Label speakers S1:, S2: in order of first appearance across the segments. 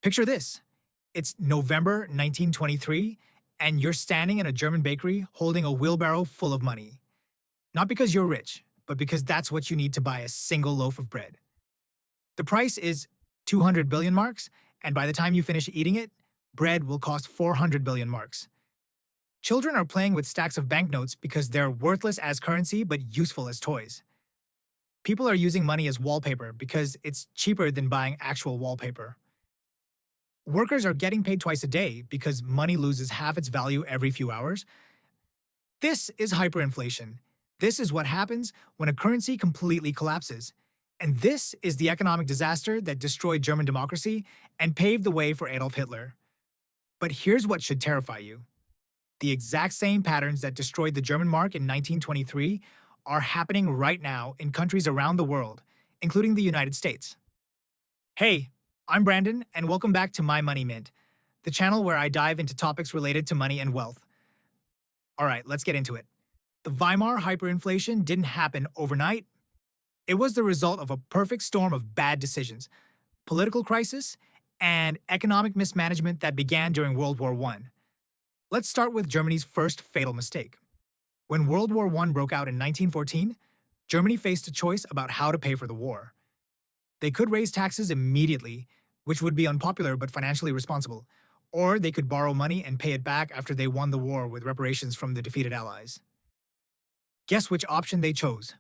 S1: Picture this. It's November 1923, and you're standing in a German bakery holding a wheelbarrow full of money. Not because you're rich, but because that's what you need to buy a single loaf of bread. The price is 200 billion marks, and by the time you finish eating it, bread will cost 400 billion marks. Children are playing with stacks of banknotes because they're worthless as currency but useful as toys. People are using money as wallpaper because it's cheaper than buying actual wallpaper. Workers are getting paid twice a day because money loses half its value every few hours. This is hyperinflation. This is what happens when a currency completely collapses. And this is the economic disaster that destroyed German democracy and paved the way for Adolf Hitler. But here's what should terrify you. The exact same patterns that destroyed the German mark in 1923 are happening right now in countries around the world, including the United States. Hey, I'm Brandon, and welcome back to My Money Mint, the channel where I dive into topics related to money and wealth. All right, let's get into it. The Weimar hyperinflation didn't happen overnight. It was the result of a perfect storm of bad decisions, political crisis, and economic mismanagement that began during World War I. Let's start with Germany's first fatal mistake. When World War I broke out in 1914, Germany faced a choice about how to pay for the war. They could raise taxes immediately, which would be unpopular but financially responsible, or they could borrow money and pay it back after they won the war with reparations from the defeated Allies. Guess which option they chose?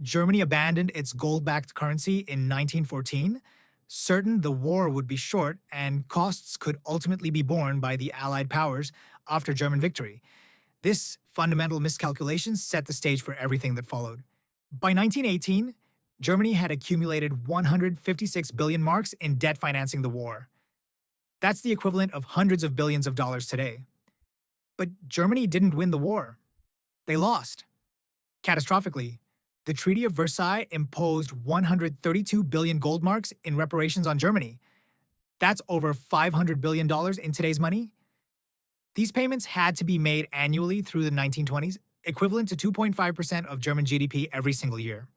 S1: Germany abandoned its gold-backed currency in 1914, certain the war would be short and costs could ultimately be borne by the Allied powers after German victory. This fundamental miscalculation set the stage for everything that followed. By 1918, Germany had accumulated 156 billion marks in debt financing the war. That's the equivalent of hundreds of billions of dollars today. But Germany didn't win the war. They lost. Catastrophically, the Treaty of Versailles imposed 132 billion gold marks in reparations on Germany. That's over $500 billion in today's money. These payments had to be made annually through the 1920s, equivalent to 2.5% of German GDP every single year.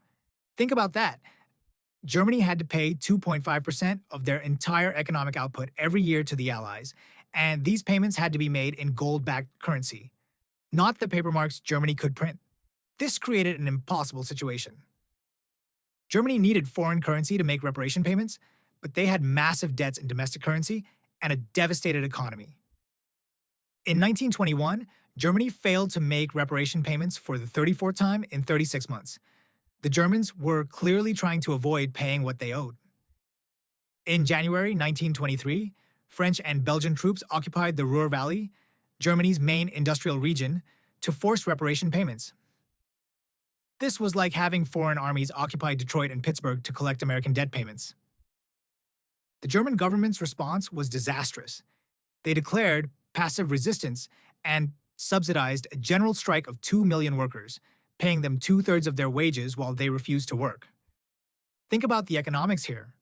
S1: Think about that. Germany had to pay 2.5% of their entire economic output every year to the Allies, and these payments had to be made in gold-backed currency, not the paper marks Germany could print. This created an impossible situation. Germany needed foreign currency to make reparation payments, but they had massive debts in domestic currency and a devastated economy. In 1921, Germany failed to make reparation payments for the 34th time in 36 months. The Germans were clearly trying to avoid paying what they owed. In January 1923, French and Belgian troops occupied the Ruhr Valley, Germany's main industrial region, to force reparation payments. This was like having foreign armies occupy Detroit and Pittsburgh to collect American debt payments. The German government's response was disastrous. They declared passive resistance and subsidized a general strike of 2 million workers, paying them 2/3 of their wages while they refused to work. Think about the economics here.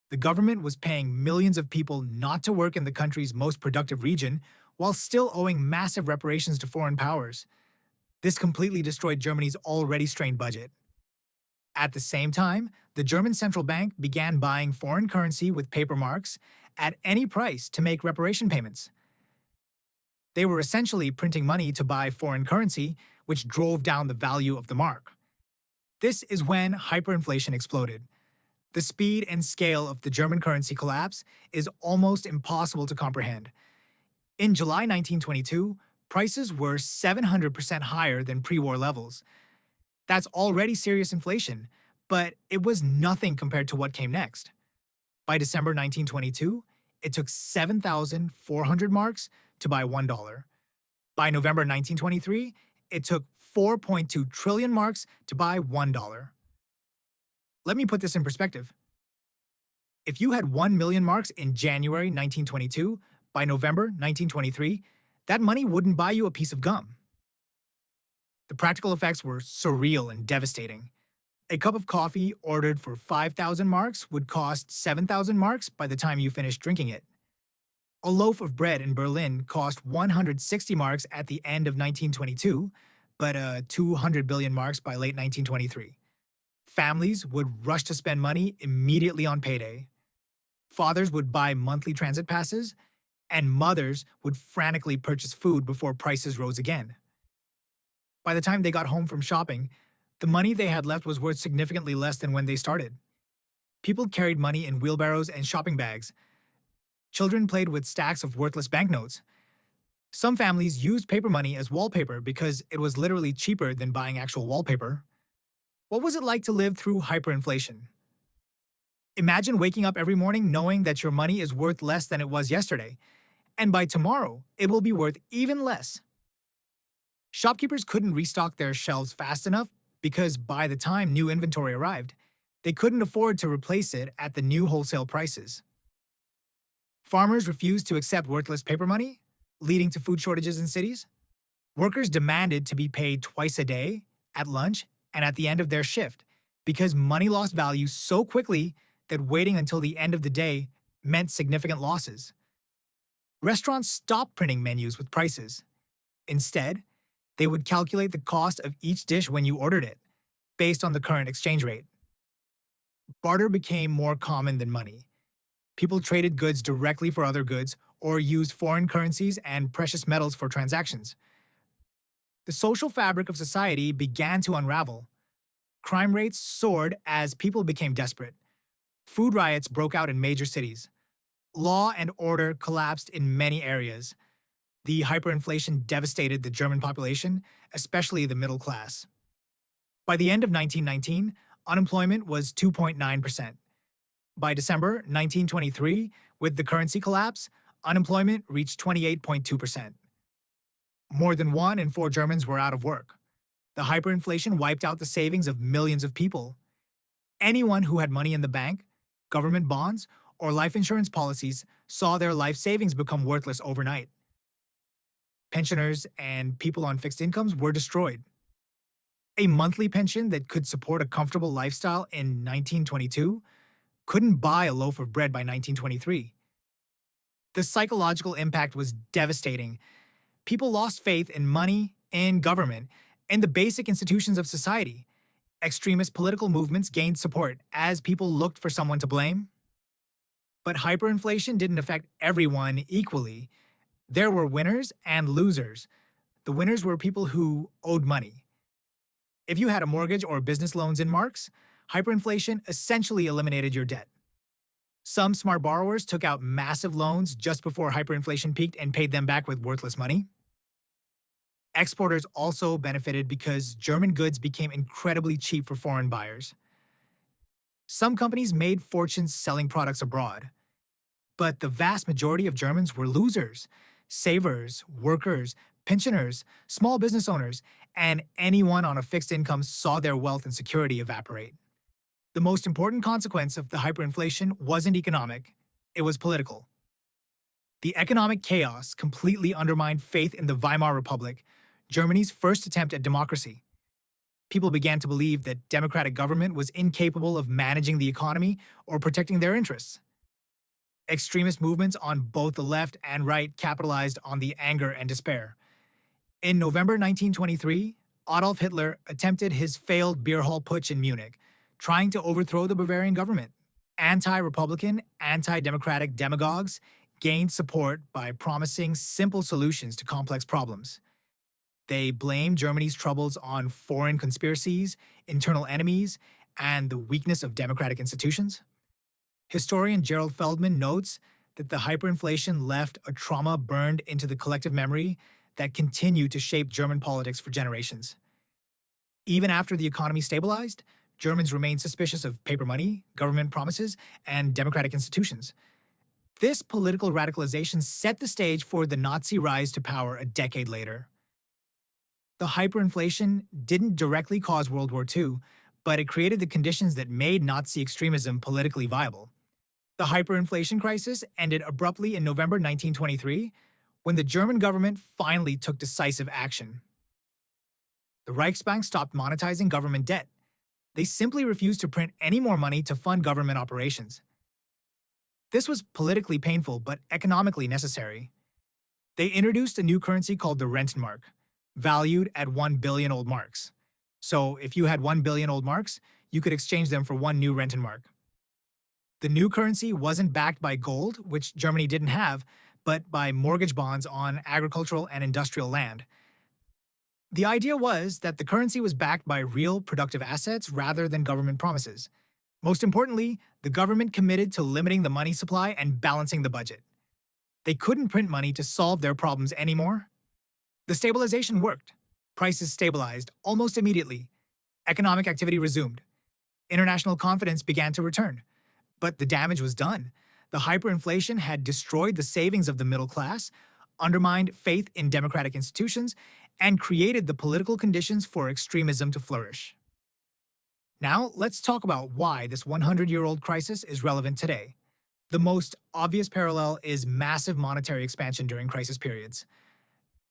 S1: The government was paying millions of people not to work in the country's most productive region while still owing massive reparations to foreign powers. This completely destroyed Germany's already strained budget. At the same time, the German central bank began buying foreign currency with paper marks at any price to make reparation payments. They were essentially printing money to buy foreign currency, which drove down the value of the mark. This is when hyperinflation exploded. The speed and scale of the German currency collapse is almost impossible to comprehend. In July 1922, prices were 700% higher than pre-war levels. That's already serious inflation, but it was nothing compared to what came next. By December 1922, it took 7,400 marks to buy $1. By November 1923, it took 4.2 trillion marks to buy $1. Let me put this in perspective. If you had 1 million marks in January 1922, by November 1923, that money wouldn't buy you a piece of gum. The practical effects were surreal and devastating. A cup of coffee ordered for 5,000 marks would cost 7,000 marks by the time you finished drinking it. A loaf of bread in Berlin cost 160 marks at the end of 1922, but 200 billion marks by late 1923. Families would rush to spend money immediately on payday. Fathers would buy monthly transit passes, and mothers would frantically purchase food before prices rose again. By the time they got home from shopping, the money they had left was worth significantly less than when they started. People carried money in wheelbarrows and shopping bags. Children played with stacks of worthless banknotes. Some families used paper money as wallpaper because it was literally cheaper than buying actual wallpaper. What was it like to live through hyperinflation? Imagine waking up every morning knowing that your money is worth less than it was yesterday, and by tomorrow, it will be worth even less. Shopkeepers couldn't restock their shelves fast enough because by the time new inventory arrived, they couldn't afford to replace it at the new wholesale prices. Farmers refused to accept worthless paper money, leading to food shortages in cities. Workers demanded to be paid twice a day, at lunch, and at the end of their shift, because money lost value so quickly that waiting until the end of the day meant significant losses. Restaurants stopped printing menus with prices. Instead, they would calculate the cost of each dish when you ordered it, based on the current exchange rate. Barter became more common than money. People traded goods directly for other goods or used foreign currencies and precious metals for transactions. The social fabric of society began to unravel. Crime rates soared as people became desperate. Food riots broke out in major cities. Law and order collapsed in many areas. The hyperinflation devastated the German population, especially the middle class. By the end of 1919, unemployment was 2.9%. By December 1923, with the currency collapse, unemployment reached 28.2%. More than 1 in 4 Germans were out of work. The hyperinflation wiped out the savings of millions of people. Anyone who had money in the bank, government bonds, or life insurance policies saw their life savings become worthless overnight. Pensioners and people on fixed incomes were destroyed. A monthly pension that could support a comfortable lifestyle in 1922 couldn't buy a loaf of bread by 1923. The psychological impact was devastating. People lost faith in money, in government, and the basic institutions of society. Extremist political movements gained support as people looked for someone to blame. But hyperinflation didn't affect everyone equally. There were winners and losers. The winners were people who owed money. If you had a mortgage or business loans in marks, hyperinflation essentially eliminated your debt. Some smart borrowers took out massive loans just before hyperinflation peaked and paid them back with worthless money. Exporters also benefited because German goods became incredibly cheap for foreign buyers. Some companies made fortunes selling products abroad. But the vast majority of Germans were losers. Savers, workers, pensioners, small business owners, and anyone on a fixed income saw their wealth and security evaporate. The most important consequence of the hyperinflation wasn't economic, it was political. The economic chaos completely undermined faith in the Weimar Republic, Germany's first attempt at democracy. People began to believe that democratic government was incapable of managing the economy or protecting their interests. Extremist movements on both the left and right capitalized on the anger and despair. In November 1923, Adolf Hitler attempted his failed beer hall putsch in Munich, trying to overthrow the Bavarian government. Anti-Republican, anti-democratic demagogues gained support by promising simple solutions to complex problems. They blamed Germany's troubles on foreign conspiracies, internal enemies, and the weakness of democratic institutions. Historian Gerald Feldman notes that the hyperinflation left a trauma burned into the collective memory that continued to shape German politics for generations. Even after the economy stabilized, Germans remained suspicious of paper money, government promises, and democratic institutions. This political radicalization set the stage for the Nazi rise to power a decade later. The hyperinflation didn't directly cause World War II, but it created the conditions that made Nazi extremism politically viable. The hyperinflation crisis ended abruptly in November 1923, when the German government finally took decisive action. The Reichsbank stopped monetizing government debt. They simply refused to print any more money to fund government operations. This was politically painful but economically necessary. They introduced a new currency called the Rentenmark, valued at 1 billion old marks. So if you had 1 billion old marks, you could exchange them for one new Rentenmark. The new currency wasn't backed by gold, which Germany didn't have, but by mortgage bonds on agricultural and industrial land. The idea was that the currency was backed by real productive assets rather than government promises. Most importantly, the government committed to limiting the money supply and balancing the budget. They couldn't print money to solve their problems anymore. The stabilization worked. Prices stabilized almost immediately. Economic activity resumed. International confidence began to return. But the damage was done. The hyperinflation had destroyed the savings of the middle class, undermined faith in democratic institutions, and created the political conditions for extremism to flourish. Now, let's talk about why this 100-year-old crisis is relevant today. The most obvious parallel is massive monetary expansion during crisis periods.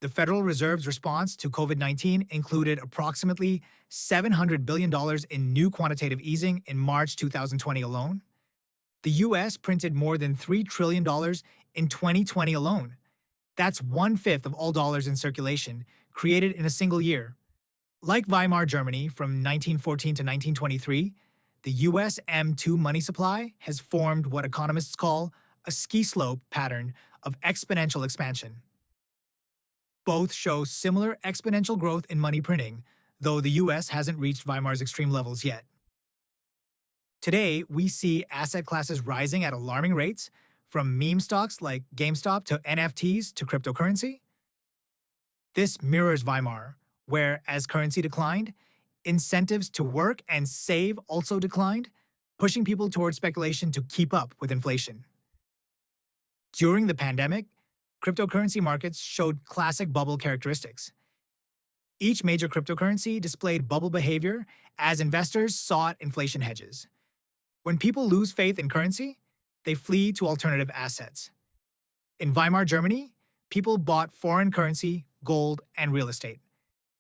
S1: The Federal Reserve's response to COVID-19 included approximately $700 billion in new quantitative easing in March 2020 alone. The US printed more than $3 trillion in 2020 alone. That's one-fifth of all dollars in circulation, created in a single year. Like Weimar Germany from 1914 to 1923, the US M2 money supply has formed what economists call a ski slope pattern of exponential expansion. Both show similar exponential growth in money printing, though the US hasn't reached Weimar's extreme levels yet. Today, we see asset classes rising at alarming rates, from meme stocks like GameStop to NFTs to cryptocurrency. This mirrors Weimar, where, as currency declined, incentives to work and save also declined, pushing people towards speculation to keep up with inflation. During the pandemic, cryptocurrency markets showed classic bubble characteristics. Each major cryptocurrency displayed bubble behavior as investors sought inflation hedges. When people lose faith in currency, they flee to alternative assets. In Weimar Germany, people bought foreign currency, gold, and real estate.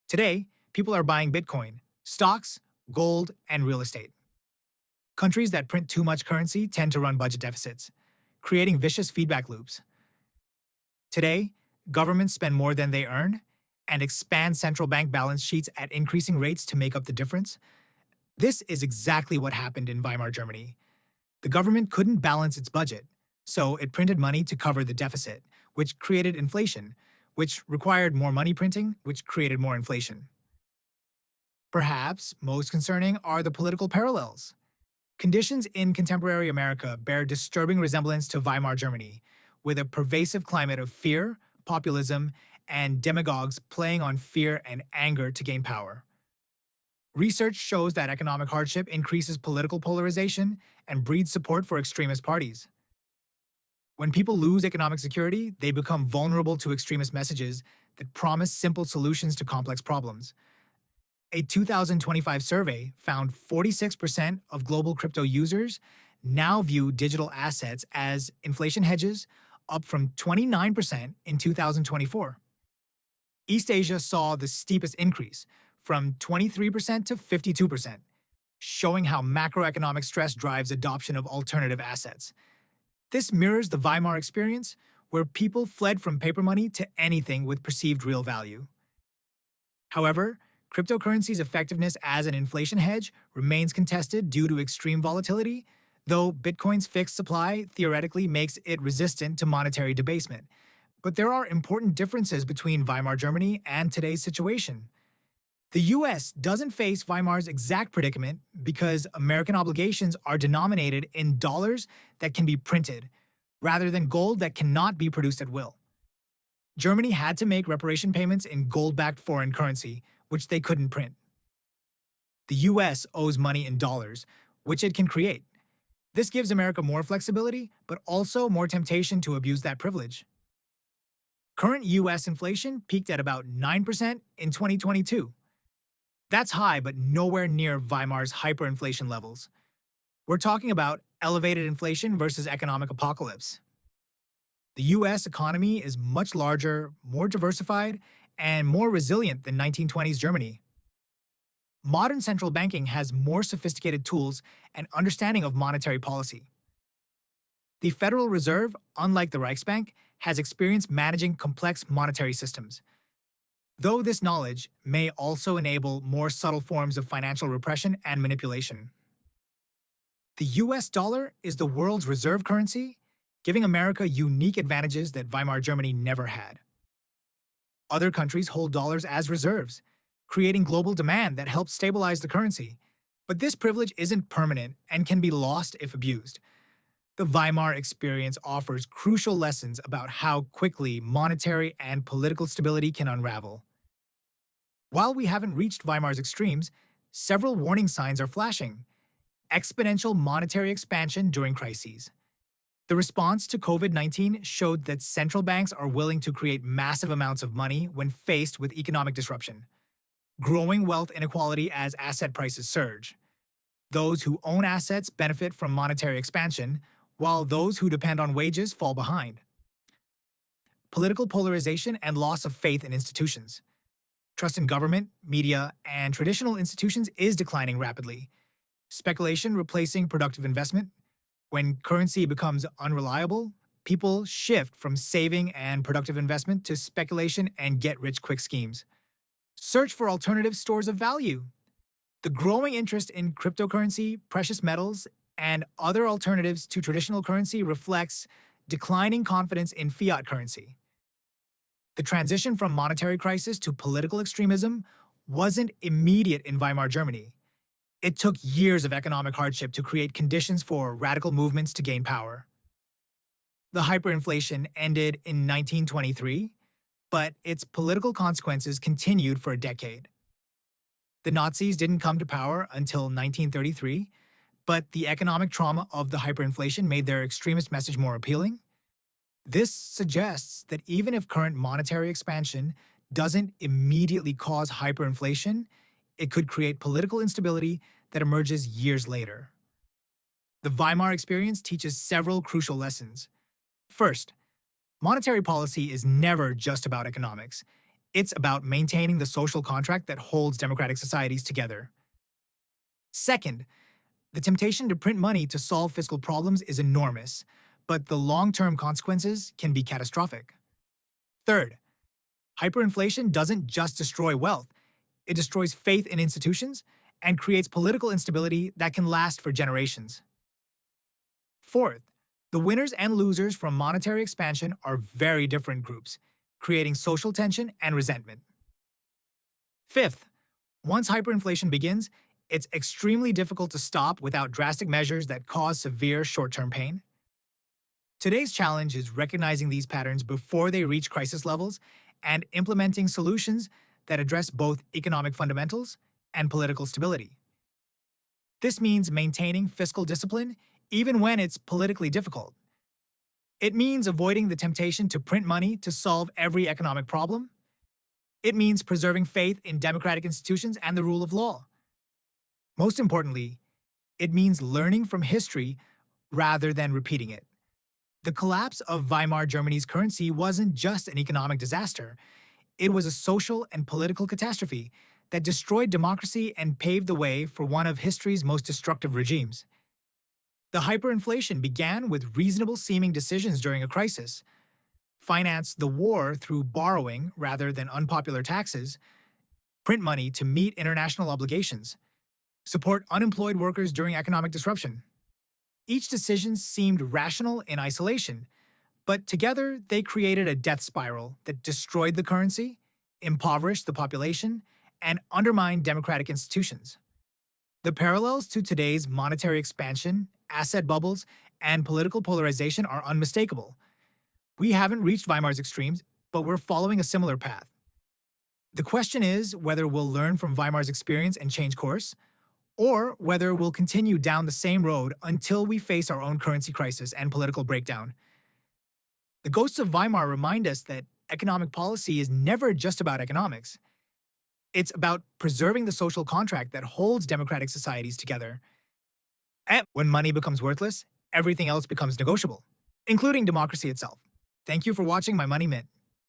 S1: Today, people are buying Bitcoin, stocks, gold, and real estate. Countries that print too much currency tend to run budget deficits, creating vicious feedback loops. Today, governments spend more than they earn and expand central bank balance sheets at increasing rates to make up the difference. This is exactly what happened in Weimar Germany. The government couldn't balance its budget, so it printed money to cover the deficit, which created inflation, which required more money printing, which created more inflation. Perhaps most concerning are the political parallels. Conditions in contemporary America bear disturbing resemblance to Weimar Germany, with a pervasive climate of fear, populism, and demagogues playing on fear and anger to gain power. Research shows that economic hardship increases political polarization and breeds support for extremist parties. When people lose economic security, they become vulnerable to extremist messages that promise simple solutions to complex problems. A 2025 survey found 46% of global crypto users now view digital assets as inflation hedges, up from 29% in 2024. East Asia saw the steepest increase, from 23% to 52%, showing how macroeconomic stress drives adoption of alternative assets. This mirrors the Weimar experience, where people fled from paper money to anything with perceived real value. However, cryptocurrency's effectiveness as an inflation hedge remains contested due to extreme volatility, though Bitcoin's fixed supply theoretically makes it resistant to monetary debasement. But there are important differences between Weimar Germany and today's situation. The US doesn't face Weimar's exact predicament because American obligations are denominated in dollars that can be printed, rather than gold that cannot be produced at will. Germany had to make reparation payments in gold-backed foreign currency, which they couldn't print. The US owes money in dollars, which it can create. This gives America more flexibility, but also more temptation to abuse that privilege. Current US inflation peaked at about 9% in 2022. That's high, but nowhere near Weimar's hyperinflation levels. We're talking about elevated inflation versus economic apocalypse. The US economy is much larger, more diversified, and more resilient than 1920s Germany. Modern central banking has more sophisticated tools and understanding of monetary policy. The Federal Reserve, unlike the Reichsbank, has experience managing complex monetary systems. Though this knowledge may also enable more subtle forms of financial repression and manipulation. The US dollar is the world's reserve currency, giving America unique advantages that Weimar Germany never had. Other countries hold dollars as reserves, creating global demand that helps stabilize the currency. But this privilege isn't permanent and can be lost if abused. The Weimar experience offers crucial lessons about how quickly monetary and political stability can unravel. While we haven't reached Weimar's extremes, several warning signs are flashing. Exponential monetary expansion during crises. The response to COVID-19 showed that central banks are willing to create massive amounts of money when faced with economic disruption. Growing wealth inequality as asset prices surge. Those who own assets benefit from monetary expansion, while those who depend on wages fall behind. Political polarization and loss of faith in institutions. Trust in government, media, and traditional institutions is declining rapidly. Speculation replacing productive investment. When currency becomes unreliable, people shift from saving and productive investment to speculation and get-rich-quick schemes. Search for alternative stores of value. The growing interest in cryptocurrency, precious metals, and other alternatives to traditional currency reflects declining confidence in fiat currency. The transition from monetary crisis to political extremism wasn't immediate in Weimar Germany. It took years of economic hardship to create conditions for radical movements to gain power. The hyperinflation ended in 1923, but its political consequences continued for a decade. The Nazis didn't come to power until 1933, but the economic trauma of the hyperinflation made their extremist message more appealing. This suggests that even if current monetary expansion doesn't immediately cause hyperinflation, it could create political instability that emerges years later. The Weimar experience teaches several crucial lessons. First, monetary policy is never just about economics. It's about maintaining the social contract that holds democratic societies together. Second, the temptation to print money to solve fiscal problems is enormous, but the long-term consequences can be catastrophic. Third, hyperinflation doesn't just destroy wealth, it destroys faith in institutions and creates political instability that can last for generations. Fourth, the winners and losers from monetary expansion are very different groups, creating social tension and resentment. Fifth, once hyperinflation begins, it's extremely difficult to stop without drastic measures that cause severe short-term pain. Today's challenge is recognizing these patterns before they reach crisis levels and implementing solutions that address both economic fundamentals and political stability. This means maintaining fiscal discipline even when it's politically difficult. It means avoiding the temptation to print money to solve every economic problem. It means preserving faith in democratic institutions and the rule of law. Most importantly, it means learning from history rather than repeating it. The collapse of Weimar Germany's currency wasn't just an economic disaster. It was a social and political catastrophe that destroyed democracy and paved the way for one of history's most destructive regimes. The hyperinflation began with reasonable-seeming decisions during a crisis: finance the war through borrowing rather than unpopular taxes, print money to meet international obligations, support unemployed workers during economic disruption. Each decision seemed rational in isolation, but together they created a death spiral that destroyed the currency, impoverished the population, and undermined democratic institutions. The parallels to today's monetary expansion, asset bubbles, and political polarization are unmistakable. We haven't reached Weimar's extremes, but we're following a similar path. The question is whether we'll learn from Weimar's experience and change course, or whether we'll continue down the same road until we face our own currency crisis and political breakdown. The ghosts of Weimar remind us that economic policy is never just about economics. It's about preserving the social contract that holds democratic societies together. And when money becomes worthless, everything else becomes negotiable, including democracy itself. Thank you for watching my Money Mint.